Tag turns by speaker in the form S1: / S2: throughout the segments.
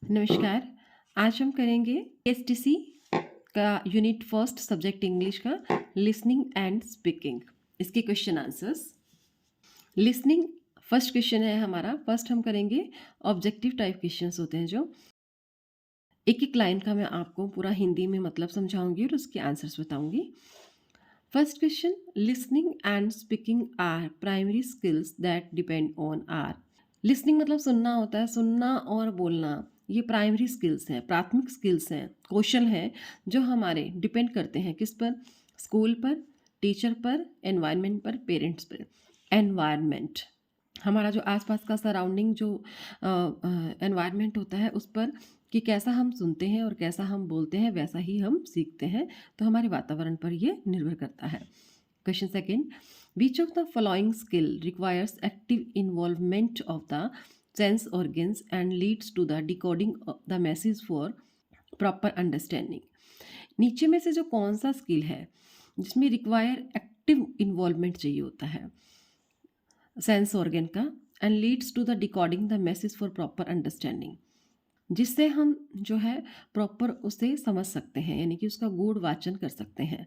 S1: नमस्कार। आज हम करेंगे एसटीसी का यूनिट फर्स्ट सब्जेक्ट इंग्लिश का लिसनिंग एंड स्पीकिंग। इसके question answers. Listening first question है हमारा। फर्स्ट हम करेंगे ऑब्जेक्टिव टाइप क्वेश्चंस होते हैं जो एक एक लाइन का मैं आपको पूरा हिंदी में मतलब समझाऊंगी और उसके आंसर्स बताऊंगी। First question, listening and speaking are primary skills that depend on are. Listening मतलब सुनना होता है। सुनना और बोलना ये प्राइमरी स्किल्स हैं, प्राथमिक स्किल्स हैं, कौशल हैं जो हमारे डिपेंड करते हैं किस पर? स्कूल पर, टीचर पर, एनवायरनमेंट पर, पेरेंट्स पर। एनवायरनमेंट हमारा जो आसपास का सराउंडिंग जो एनवायरनमेंट होता है उस पर कि कैसा हम सुनते हैं और कैसा हम बोलते हैं वैसा ही हम सीखते हैं। तो हमारे वातावरण पर ये निर्भर करता है। Question second, which of the following skill requires active involvement of the sense organs and leads to the decoding of the message for proper understanding. नीचे में से जो कौन सा स्किल है जिसमें रिक्वायर एक्टिव इन्वॉल्वमेंट चाहिए होता है सेंस ऑर्गन का, and leads to the decoding the message for proper understanding, जिससे हम जो है प्रॉपर उसे समझ सकते हैं, यानी कि उसका गूढ़ वाचन कर सकते हैं।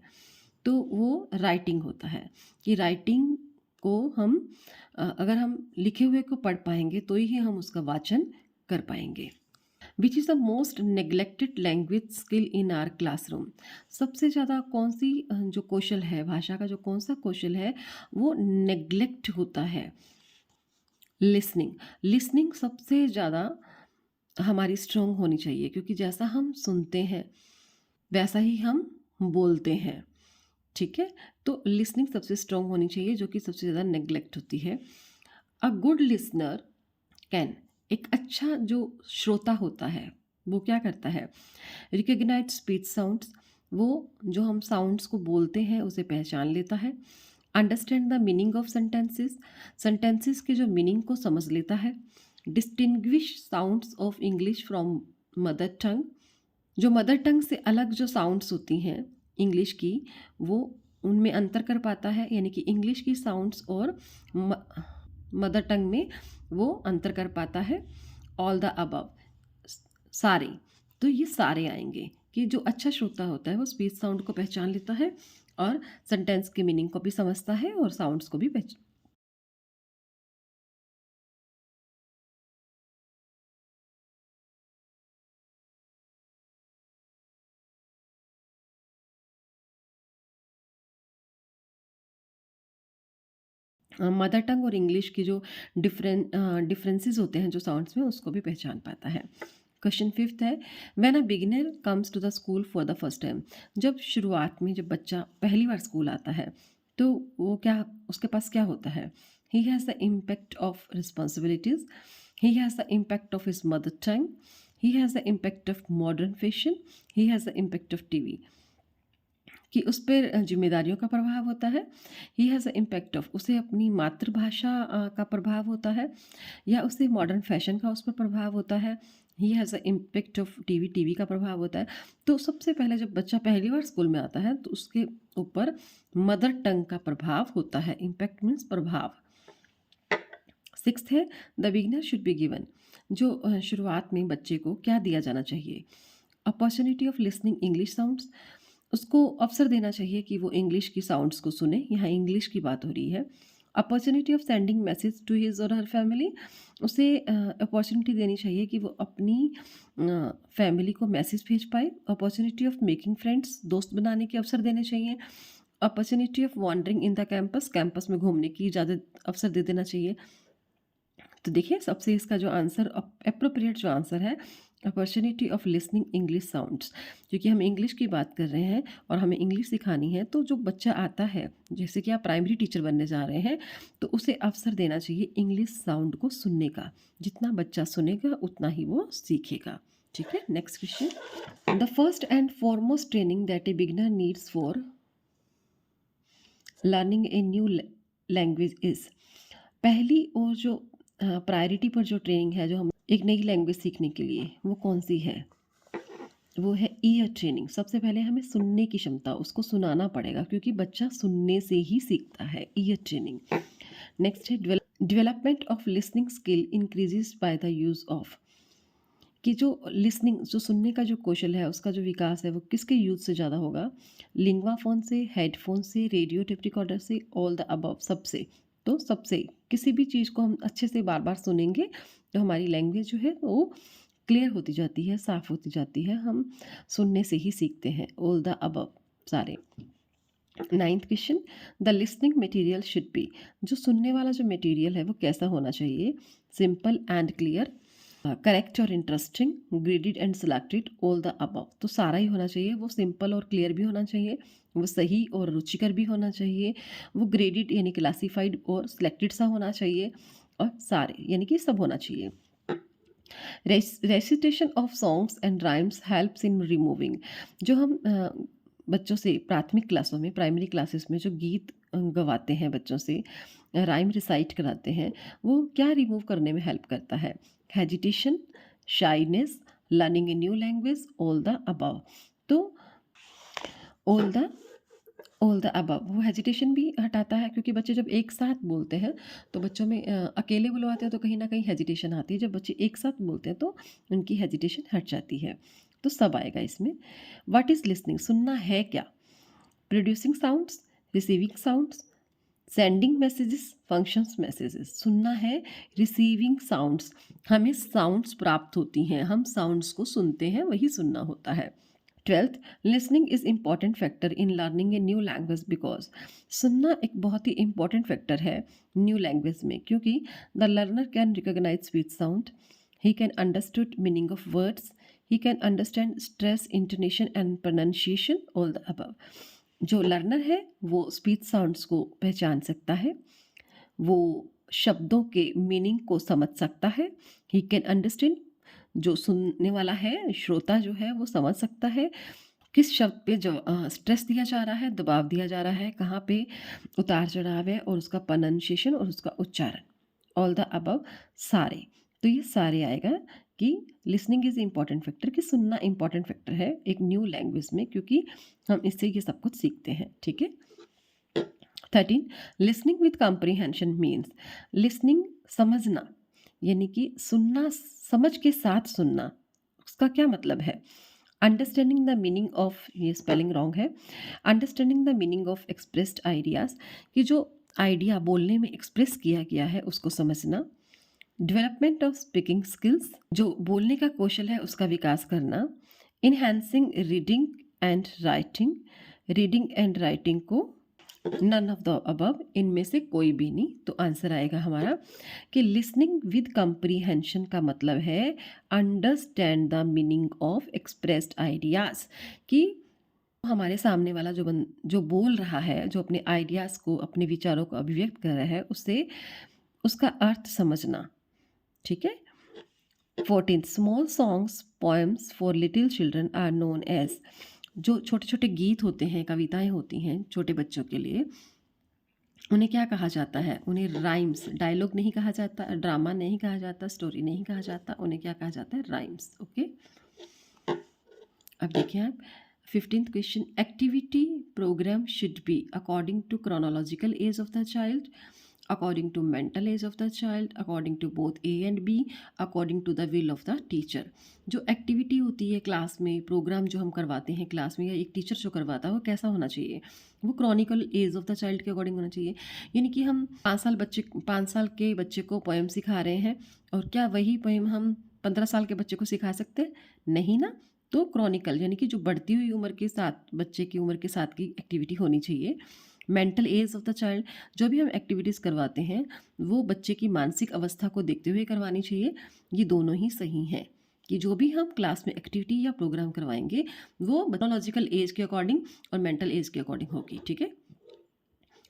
S1: तो वो राइटिंग होता है कि राइटिंग को हम अगर हम लिखे हुए को पढ़ पाएंगे तो ही हम उसका वाचन कर पाएंगे। Which is the most neglected language skill in are classroom. सबसे ज़्यादा कौन सी जो कौशल है, भाषा का जो कौन सा कौशल है वो नेग्लेक्ट होता है? लिसनिंग। लिसनिंग सबसे ज़्यादा हमारी स्ट्रॉन्ग होनी चाहिए, क्योंकि जैसा हम सुनते हैं वैसा ही हम बोलते हैं। ठीक है, तो लिसनिंग सबसे स्ट्रॉन्ग होनी चाहिए जो कि सबसे ज़्यादा नेग्लेक्ट होती है। अ गुड लिसनर कैन, एक अच्छा जो श्रोता होता है वो क्या करता है? रिकग्नाइज स्पीच साउंड्स, वो जो हम साउंड्स को बोलते हैं उसे पहचान लेता है। Understand the meaning of sentences, sentences के जो मीनिंग को समझ लेता है। Distinguish sounds of English from mother tongue, जो मदर टंग से अलग जो साउंड्स होती हैं इंग्लिश की वो उनमें अंतर कर पाता है, यानी कि इंग्लिश की साउंड्स और मदर टंग में वो अंतर कर पाता है। ऑल द अबव, सारे, तो ये सारे आएंगे कि जो अच्छा श्रोता होता है वो स्पीच साउंड को पहचान लेता है और सेंटेंस के मीनिंग को भी समझता है और साउंड्स को भी पहचान। मदर टंग और इंग्लिश की जो डिफरेंसेस होते हैं जो साउंड्स में उसको भी पहचान पाता है। क्वेश्चन फिफ्थ है, when a beginner comes to the school for the first time. जब शुरुआत में जब बच्चा पहली बार स्कूल आता है तो वो क्या, उसके पास क्या होता है? He has the impact of responsibilities, he has the impact of his mother tongue, he has the impact of modern fashion, he has the impact of TV, कि उस पर जिम्मेदारियों का प्रभाव होता है। He has a impact of, उसे अपनी मातृभाषा का प्रभाव होता है, या उसे मॉडर्न फैशन का उस पर प्रभाव होता है। He has a impact of TV, TV का प्रभाव होता है। तो सबसे पहले जब बच्चा पहली बार स्कूल में आता है तो उसके ऊपर मदर टंग का प्रभाव होता है। इम्पैक्ट मीन्स प्रभाव। सिक्स्थ है, the beginner should be given, जो शुरुआत में बच्चे को क्या दिया जाना चाहिए? Opportunity of listening English sounds, उसको अवसर देना चाहिए कि वो इंग्लिश की साउंड्स को सुने। यहाँ इंग्लिश की बात हो रही है। Opportunity of sending message to his or her family, उसे अपॉर्चुनिटी देनी चाहिए कि वो अपनी फैमिली को मैसेज भेज पाए। अपॉर्चुनिटी ऑफ मेकिंग फ्रेंड्स, दोस्त बनाने के अवसर देने चाहिए। Opportunity of wandering in the campus, campus में घूमने की इजाज़त अवसर दे देना चाहिए। तो देखिए सबसे इसका जो आंसर अप्रोप्रिएट जो आंसर है, opportunity of listening English sounds, क्योंकि हम इंग्लिश की बात कर रहे हैं और हमें इंग्लिश सिखानी है। तो जो बच्चा आता है, जैसे कि आप प्राइमरी टीचर बनने जा रहे हैं, तो उसे अवसर देना चाहिए इंग्लिश साउंड को सुनने का। जितना बच्चा सुनेगा उतना ही वो सीखेगा। ठीक है, next question, the first and foremost training that a beginner needs for learning a new language is. पहली और जो प्रायोरिटी पर जो ट्रेनिंग है जो हम एक नई लैंग्वेज सीखने के लिए, वो कौन सी है? वो है ईयर ट्रेनिंग। सबसे पहले हमें सुनने की क्षमता, उसको सुनाना पड़ेगा क्योंकि बच्चा सुनने से ही सीखता है। Ear training. नेक्स्ट है development of listening skill increases by the use of, कि जो लिसनिंग, जो सुनने का जो कौशल है, उसका जो विकास है वो किसके यूज़ से ज़्यादा होगा? लिंग्वा फ़ोन से, हेडफ़ोन से, रेडियो टेप रिकॉर्डर से, ऑल द अबव, सबसे। तो सबसे किसी भी चीज़ को हम अच्छे से बार-बार सुनेंगे तो हमारी लैंग्वेज जो है वो क्लियर होती जाती है, साफ़ होती जाती है। हम सुनने से ही सीखते हैं। ऑल द अबव सारे। 9th question, the listening material should be, जो सुनने वाला जो मटेरियल है वो कैसा होना चाहिए? सिंपल एंड क्लियर, करेक्ट और interesting, graded and selected, all the above. तो सारा ही होना चाहिए। वो सिंपल और क्लियर भी होना चाहिए, वो सही और रुचिकर भी होना चाहिए, वो ग्रेडेड यानी क्लासिफाइड और सिलेक्टेड सा होना चाहिए, और सारे यानी कि सब होना चाहिए। Recitation of songs and rhymes helps in removing, जो हम बच्चों से प्राथमिक क्लासों में, प्राइमरी क्लासेस में जो गीत गवाते हैं, बच्चों से राइम रिसाइट कराते हैं, वो क्या रिमूव करने में हेल्प करता है? Hesitation, shyness, learning a new language, all the above. तो ऑल द अबव, वो हेजिटेशन भी हटाता है, क्योंकि बच्चे जब एक साथ बोलते हैं तो बच्चों में अकेले बुलवाते हैं तो कहीं ना कहीं हेजिटेशन आती है। जब बच्चे एक साथ बोलते हैं तो उनकी हेजिटेशन हट जाती है। तो सब आएगा इसमें। व्हाट इज़ लिसनिंग, सुनना है क्या? Producing sounds, receiving sounds, sending messages, functions messages. सुनना है रिसीविंग साउंड्स, हमें साउंड्स प्राप्त होती हैं, हम साउंड्स को सुनते हैं, वही सुनना होता है। 12th, listening is important factor in learning a new language because, सुनना एक बहुत ही इंपॉर्टेंट फैक्टर है न्यू लैंग्वेज में, क्योंकि the learner can recognise speech sound, he can understood meaning of words, he can understand stress, intonation and pronunciation, all the above. जो learner है वो स्पीच साउंड्स को पहचान सकता है, वो शब्दों के मीनिंग को समझ सकता है, ही कैन अंडरस्टैंड, जो सुनने वाला है, श्रोता जो है वो समझ सकता है किस शब्द पे जो स्ट्रेस दिया जा रहा है, दबाव दिया जा रहा है, कहाँ पे उतार चढ़ाव है, और उसका प्रोनाउंसिएशन और उसका उच्चारण, ऑल द अबव सारे। तो ये सारे आएगा कि लिसनिंग इज़ इम्पॉर्टेंट फैक्टर, कि सुनना इम्पॉर्टेंट फैक्टर है एक न्यू लैंग्वेज में, क्योंकि हम इससे ये सब कुछ सीखते हैं। ठीक है। 13, listening with comprehension means, listening समझना, यानी कि सुनना समझ के साथ सुनना, उसका क्या मतलब है? अंडरस्टैंडिंग द मीनिंग ऑफ, ये स्पेलिंग रॉन्ग है, understanding the meaning of expressed ideas, कि जो आइडिया बोलने में एक्सप्रेस किया गया है उसको समझना। डेवलपमेंट ऑफ स्पीकिंग स्किल्स, जो बोलने का कौशल है उसका विकास करना। Enhancing reading and writing, reading and writing को नन ऑफ द अबव, इनमें से कोई भी नहीं। तो आंसर आएगा हमारा कि लिसनिंग विद कंप्रीहेंशन का मतलब है understand the meaning of expressed ideas, कि हमारे सामने वाला जो बोल रहा है, जो अपने आइडियाज़ को, अपने विचारों को अभिव्यक्त कर रहा है, उससे उसका अर्थ समझना। ठीक है। 14, small songs poems for little children are known as, जो छोटे छोटे गीत होते हैं, कविताएं होती हैं छोटे बच्चों के लिए, उन्हें क्या कहा जाता है? उन्हें राइम्स, डायलॉग नहीं कहा जाता, ड्रामा नहीं कहा जाता, स्टोरी नहीं कहा जाता, उन्हें क्या कहा जाता है? राइम्स। ओके। अब देखिए आप 15th question, activity programme should be according to chronological age of the child, according to mental age of the child, according to both A and B, according to the will of the teacher. जो activity होती है class में, programme जो हम करवाते हैं class में, या एक टीचर जो करवाता है, वो कैसा होना चाहिए? वो chronicle age of the child के अकॉर्डिंग होना चाहिए। यानी कि हम 5 साल के बच्चे को पोएम सिखा रहे हैं, और क्या वही पोएम हम 15 साल के बच्चे को सिखा सकते हैं? नहीं ना। तो क्रॉनिकल यानी कि जो बढ़ती हुई उम्र के साथ, बच्चे की उम्र के साथ की एक्टिविटी होनी चाहिए। Mental age of the child, जो भी हम एक्टिविटीज़ करवाते हैं वो बच्चे की मानसिक अवस्था को देखते हुए करवानी चाहिए। ये दोनों ही सही हैं, कि जो भी हम क्लास में एक्टिविटी या प्रोग्राम करवाएंगे वो टेक्नोलॉजिकल एज के अकॉर्डिंग और मेंटल एज के अकॉर्डिंग होगी। ठीक है।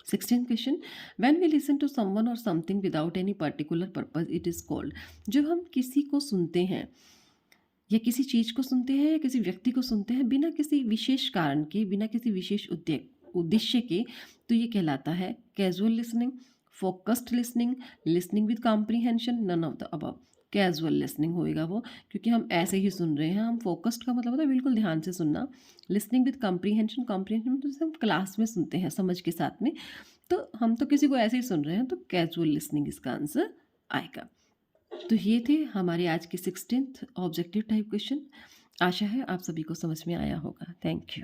S1: 16th question, when we listen to someone or something without any particular purpose it is called, जो हम किसी को सुनते हैं या किसी चीज़ को सुनते हैं या किसी व्यक्ति को सुनते हैं बिना किसी विशेष कारण के, बिना किसी विशेष उद्देश्य के, तो ये कहलाता है casual listening, focused listening, listening with comprehension, none of the above. Casual listening होएगा वो, क्योंकि हम ऐसे ही सुन रहे हैं। हम फोकस्ड का मतलब होता है बिल्कुल ध्यान से सुनना। लिसनिंग विद कॉम्प्रीहेंशन, कॉम्प्रीहेंशन तो जैसे हम क्लास में सुनते हैं समझ के साथ में, तो हम तो किसी को ऐसे ही सुन रहे हैं, तो कैजुअल लिसनिंग इसका आंसर आएगा। तो ये थे हमारे आज के 16th ऑब्जेक्टिव टाइप क्वेश्चन। आशा है आप सभी को समझ में आया होगा। Thank you.